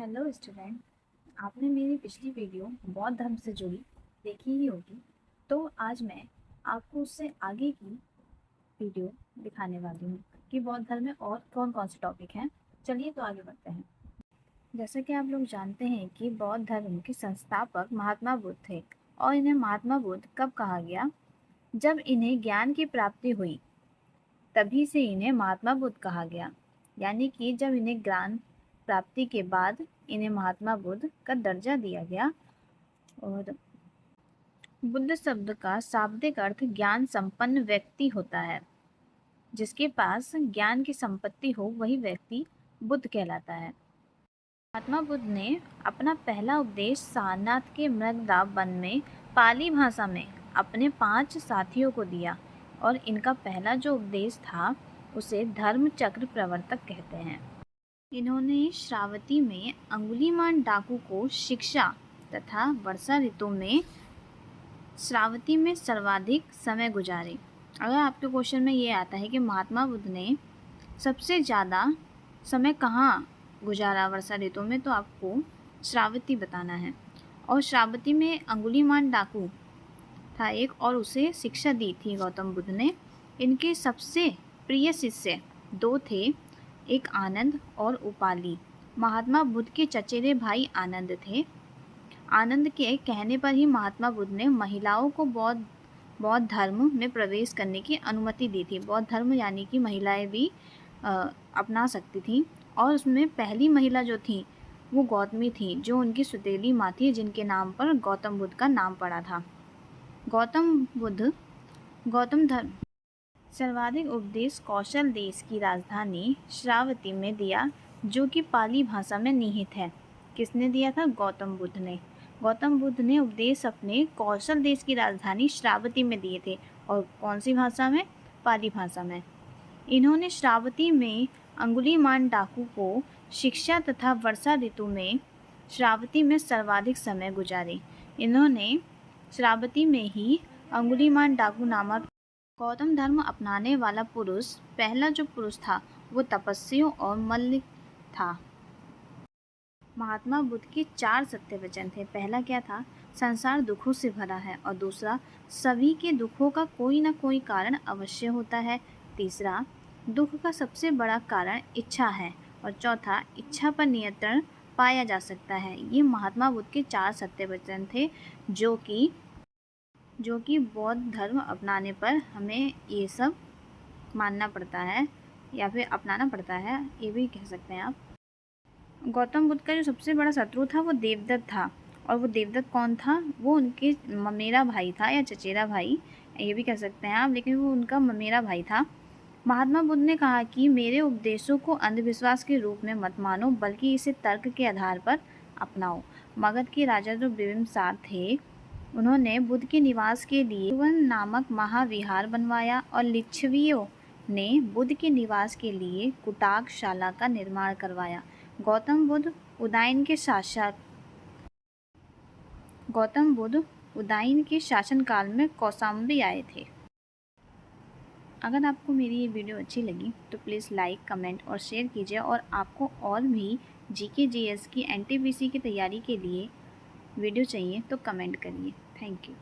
Hello student, आपने मेरी पिछली वीडियो बौद्ध धर्म से जुड़ी देखी ही होगी। तो आज मैं आपको उससे आगे की वीडियो दिखाने वाली हूँ कि बौद्ध धर्म में और कौन कौन से टॉपिक हैं। चलिए तो आगे बढ़ते हैं। जैसा कि आप लोग जानते हैं कि बौद्ध धर्म के संस्थापक महात्मा बुद्ध थे और इन्हें महात्मा बुद्ध कब कहा गया? जब इन्हें ज्ञान की प्राप्ति हुई तभी से इन्हें महात्मा बुद्ध कहा गया। यानी कि जब इन्हें ज्ञान प्राप्ति के बाद इन्हें महात्मा बुद्ध का दर्जा दिया गया। और बुद्ध शब्द का शाब्दिक अर्थ ज्ञान संपन्न व्यक्ति होता है। जिसके पास ज्ञान की संपत्ति हो वही व्यक्ति बुद्ध कहलाता है। महात्मा बुद्ध ने अपना पहला उपदेश सारनाथ के मृगदा वन में पाली भाषा में अपने 5 साथियों को दिया और इनका पहला जो उपदेश था उसे धर्म चक्र प्रवर्तक कहते हैं। इन्होंने श्रावती में अंगुलीमाल डाकू को शिक्षा तथा वर्षा ऋतु में श्रावती में सर्वाधिक समय गुजारे। अगर आपके क्वेश्चन में ये आता है कि महात्मा बुद्ध ने सबसे ज़्यादा समय कहाँ गुजारा वर्षा ऋतु में, तो आपको श्रावती बताना है। और श्रावती में अंगुलीमाल डाकू था एक, और उसे शिक्षा दी थी गौतम बुद्ध ने। इनके सबसे प्रिय शिष्य 2 थे, एक आनंद और उपाली। महात्मा बुद्ध के चचेरे भाई आनंद थे। आनंद के कहने पर ही महात्मा बुद्ध ने महिलाओं को बौद्ध धर्म में प्रवेश करने की अनुमति दी थी। बौद्ध धर्म यानी कि महिलाएं भी अपना सकती थीं। और उसमें पहली महिला जो थी वो गौतमी थी, जो उनकी सुतेली माँ थी, जिनके नाम पर गौतम बुद्ध का नाम पड़ा था। गौतम धर्म सर्वाधिक उपदेश कौशल देश की राजधानी श्रावती में दिया, जो कि पाली भाषा में निहित है। किसने दिया था? गौतम बुद्ध ने। गौतम बुद्ध ने उपदेश अपने कौशल देश की राजधानी श्रावती में दिए थे। और कौन सी भाषा में? पाली भाषा में। इन्होंने श्रावती में अंगुलीमाल डाकू को शिक्षा तथा वर्षा ऋतु में श्रावती में सर्वाधिक समय गुजारे। इन्होंने श्रावती में ही अंगुलीमाल डाकू नामक गौतम धर्म अपनाने वाला पुरुष, पहला जो पुरुष था वो तपस्वियों और मल्ल था। महात्मा बुद्ध के 4 सत्य वचन थे। पहला क्या था? संसार दुखों से भरा है। और दूसरा, सभी के दुखों का कोई ना कोई कारण अवश्य होता है। तीसरा, दुख का सबसे बड़ा कारण इच्छा है। और चौथा, इच्छा पर नियंत्रण पाया जा सकता है। ये महात्मा बुद्ध के 4 सत्य वचन थे, जो कि बौद्ध धर्म अपनाने पर हमें ये सब मानना पड़ता है या फिर अपनाना पड़ता है, ये भी कह सकते हैं आप। गौतम बुद्ध का जो सबसे बड़ा शत्रु था वो देवदत्त था। और वो देवदत्त कौन था? वो उनके ममेरा भाई था या चचेरा भाई, ये भी कह सकते हैं आप, लेकिन वो उनका ममेरा भाई था। महात्मा बुद्ध ने कहा कि मेरे उपदेशों को अंधविश्वास के रूप में मत मानो, बल्कि इसे तर्क के आधार पर अपनाओ। मगध के राजा जो बिंबिसार थे, उन्होंने बुद्ध के निवास के लिए वन नामक महाविहार बनवाया और लिच्छवियों ने बुद्ध के निवास के लिए कुटाकशाला का निर्माण करवाया। गौतम बुद्ध उदयन के शासनकाल में कौशाम्बी आए थे। अगर आपको मेरी ये वीडियो अच्छी लगी तो प्लीज़ लाइक, कमेंट और शेयर कीजिए। और आपको और भी जीके जीएस की एनटीपीसी की तैयारी के लिए वीडियो चाहिए तो कमेंट करिए। Thank you.